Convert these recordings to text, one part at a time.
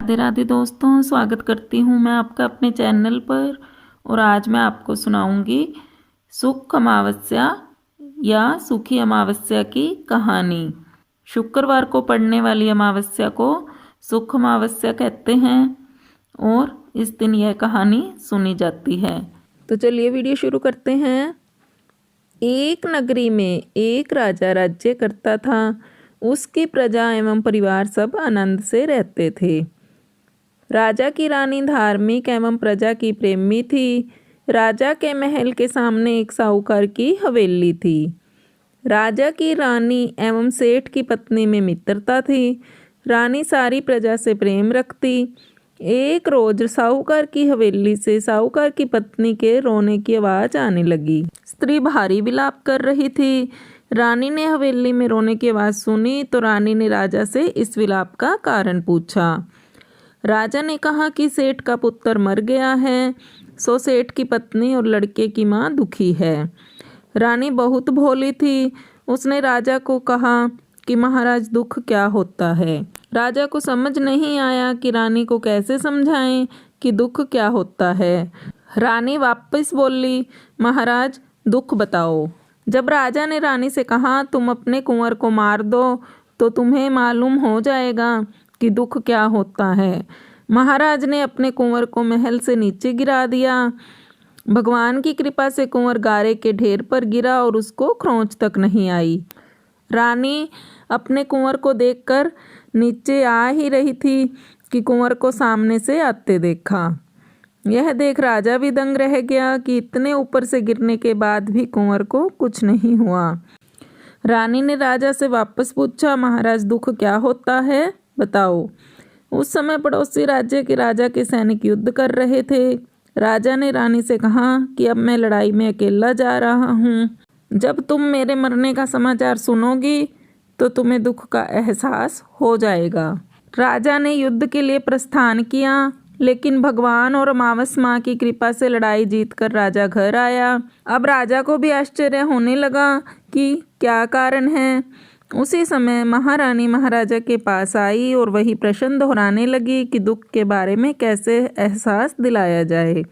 राधे राधे दोस्तों, स्वागत करती हूँ मैं आपका अपने चैनल पर। और आज मैं आपको सुनाऊंगी सुख अमावस्या या सुखी अमावस्या की कहानी। शुक्रवार को पड़ने वाली अमावस्या को सुख अमावस्या कहते हैं और इस दिन यह कहानी सुनी जाती है। तो चलिए वीडियो शुरू करते हैं। एक नगरी में एक राजा राज्य करता था। उसकी प्रजा एवं परिवार सब आनंद से रहते थे। राजा की रानी धार्मिक एवं प्रजा की प्रेमी थी। राजा के महल के सामने एक साहूकार की हवेली थी। राजा की रानी एवं सेठ की पत्नी में मित्रता थी। रानी सारी प्रजा से प्रेम रखती। एक रोज साहूकार की हवेली से साहूकार की पत्नी के रोने की आवाज आने लगी। स्त्री भारी विलाप कर रही थी। रानी ने हवेली में रोने की आवाज सुनी तो रानी ने राजा से इस विलाप का कारण पूछा। राजा ने कहा कि सेठ का पुत्र मर गया है, सो सेठ की पत्नी और लड़के की मां दुखी है। रानी बहुत भोली थी। उसने राजा को कहा कि महाराज दुख क्या होता है। राजा को समझ नहीं आया कि रानी को कैसे समझाएं कि दुख क्या होता है। रानी वापस बोली, महाराज दुख बताओ। जब राजा ने रानी से कहा तुम अपने कुंवर को मार दो तो तुम्हें मालूम हो जाएगा कि दुख क्या होता है। महाराज ने अपने कुंवर को महल से नीचे गिरा दिया। भगवान की कृपा से कुंवर गारे के ढेर पर गिरा और उसको खरोंच तक नहीं आई। रानी अपने कुंवर को देखकर नीचे आ ही रही थी कि कुंवर को सामने से आते देखा। यह देख राजा भी दंग रह गया कि इतने ऊपर से गिरने के बाद भी कुंवर को कुछ नहीं हुआ। रानी ने राजा से वापस पूछा, महाराज दुख क्या होता है बताओ। उस समय पड़ोसी राज्य के राजा के सैनिक युद्ध कर रहे थे। राजा ने रानी से कहा कि अब मैं लड़ाई में अकेला जा रहा हूँ। जब तुम मेरे मरने का समाचार सुनोगी तो तुम्हें दुख का एहसास हो जाएगा। राजा ने युद्ध के लिए प्रस्थान किया, लेकिन भगवान और अमावस माँ की कृपा से लड़ाई जीतकर राजा घर आया। अब राजा को भी आश्चर्य होने लगा कि क्या कारण है। उसी समय महारानी महाराजा के पास आई और वही प्रश्न दोहराने लगी कि दुख के बारे में कैसे एहसास दिलाया जाए।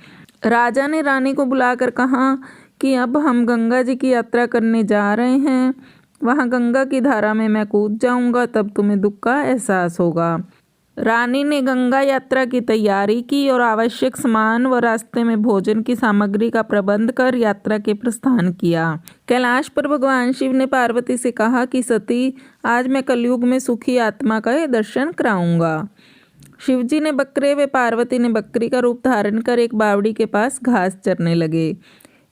राजा ने रानी को बुलाकर कहा कि अब हम गंगा जी की यात्रा करने जा रहे हैं। वहाँ गंगा की धारा में मैं कूद जाऊंगा, तब तुम्हें दुख का एहसास होगा। रानी ने गंगा यात्रा की तैयारी की और आवश्यक सामान व रास्ते में भोजन की सामग्री का प्रबंध कर यात्रा के प्रस्थान किया। कैलाश पर भगवान शिव ने पार्वती से कहा कि सती, आज मैं कलयुग में सुखी आत्मा का दर्शन कराऊंगा। शिवजी ने बकरे व पार्वती ने बकरी का रूप धारण कर एक बावड़ी के पास घास चरने लगे।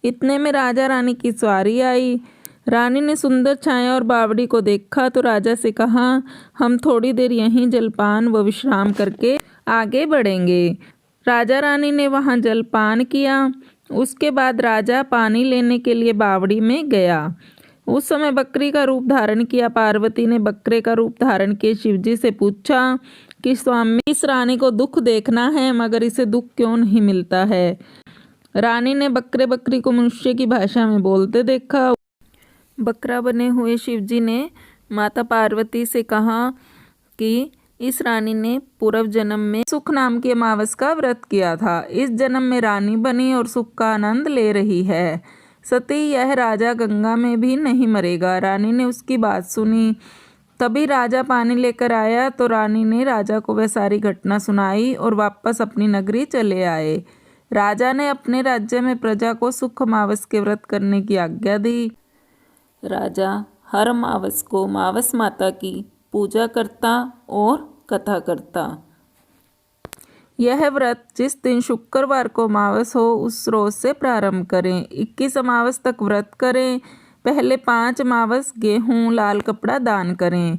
इतने में राजा रानी की सवारी आई। रानी ने सुंदर छाया और बावड़ी को देखा तो राजा से कहा, हम थोड़ी देर यहीं जलपान व विश्राम करके आगे बढ़ेंगे। राजा रानी ने वहां जलपान किया। उसके बाद राजा पानी लेने के लिए बावड़ी में गया। उस समय बकरी का रूप धारण किया पार्वती ने बकरे का रूप धारण किए शिवजी से पूछा कि स्वामी, इस रानी को दुख देखना है मगर इसे दुख क्यों नहीं मिलता है। रानी ने बकरे बकरी को मनुष्य की भाषा में बोलते देखा। बकरा बने हुए शिवजी ने माता पार्वती से कहा कि इस रानी ने पूर्व जन्म में सुख नाम की अमावस का व्रत किया था। इस जन्म में रानी बनी और सुख का आनंद ले रही है। सती, यह राजा गंगा में भी नहीं मरेगा। रानी ने उसकी बात सुनी। तभी राजा पानी लेकर आया तो रानी ने राजा को वह सारी घटना सुनाई और वापस अपनी नगरी चले आए। राजा ने अपने राज्य में प्रजा को सुख अमावस के व्रत करने की आज्ञा दी। राजा हर अमावस को अमावस माता की पूजा करता और कथा करता। यह व्रत जिस दिन शुक्रवार को अमावस हो उस रोज से प्रारंभ करें। 21 अमावस तक व्रत करें। पहले 5 अमावस गेहूँ लाल कपड़ा दान करें,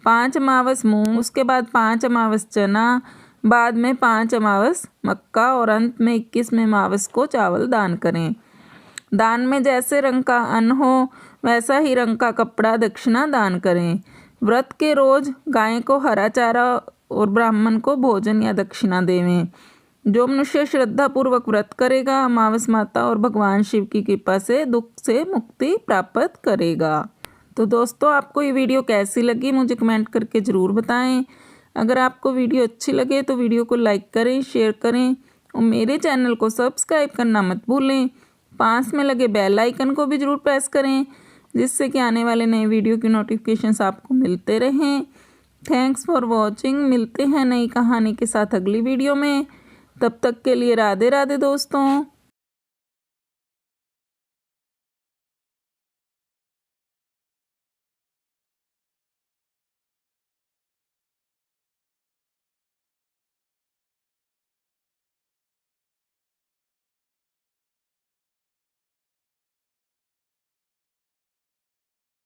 5 अमावस मूंग, उसके बाद 5 अमावस चना, बाद में 5 अमावस मक्का और अंत में 21वें अमावस को चावल दान करें। दान में जैसे रंग का अन्न हो वैसा ही रंग का कपड़ा दक्षिणा दान करें। व्रत के रोज गाय को हरा चारा और ब्राह्मण को भोजन या दक्षिणा देवें। जो मनुष्य श्रद्धापूर्वक व्रत करेगा अमावस माता और भगवान शिव की कृपा से दुख से मुक्ति प्राप्त करेगा। तो दोस्तों, आपको ये वीडियो कैसी लगी मुझे कमेंट करके ज़रूर बताएं। अगर आपको वीडियो अच्छी लगे तो वीडियो को लाइक करें, शेयर करें और मेरे चैनल को सब्सक्राइब करना मत भूलें। पास में लगे बेल आइकन को भी ज़रूर प्रेस करें, जिससे कि आने वाले नए वीडियो की नोटिफिकेशंस आपको मिलते रहें। Thanks for watching. मिलते हैं नई कहानी के साथ अगली वीडियो में। तब तक के लिए राधे राधे दोस्तों।